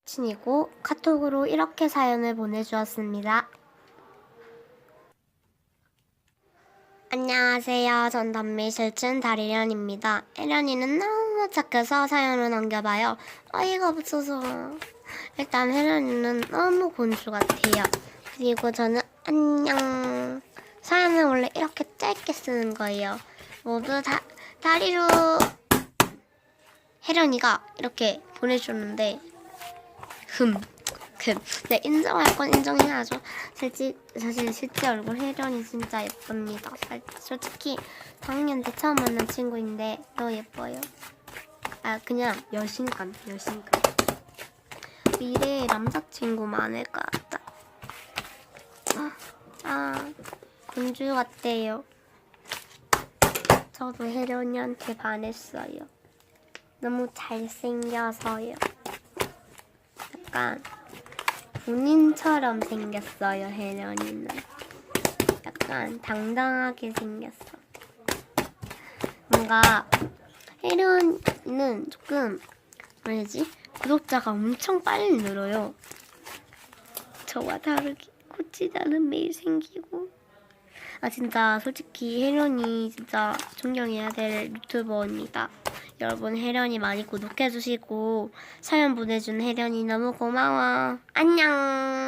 친이고 카톡으로 이렇게 사연을 보내주었습니다. 안녕하세요. 전 단미실춘 다리련입니다. 혜련이는 너무 착해서 사연을 남겨봐요. 어이가 없어서. 일단 혜련이는 너무 곤주 같아요. 그리고 저는 안녕. 사연을 원래 이렇게 짧게 쓰는 거예요. 모두 다리로 혜련이가 이렇게 보내줬는데 네, 인정할 건 인정해야죠. 사실 실제 얼굴 혜련이 진짜 예쁩니다. 솔직히 작년 때 처음 만난 친구인데 더 예뻐요. 그냥 여신감. 미래의 남자친구 많을 것 같다. 공주 같대요. 저도 혜련이한테 반했어요. 너무 잘생겨서요. 약간 본인처럼 생겼어요. 혜련이는 약간 당당하게 생겼어. 뭔가 혜련이는 조금 뭐지? 구독자가 엄청 빨리 늘어요. 저와 다르게 코치자는 매일 생기고. 진짜 솔직히 혜련이 진짜 존경해야 될 유튜버입니다. 여러분 혜련이 많이 구독해주시고 사연 보내준 혜련이 너무 고마워. 안녕.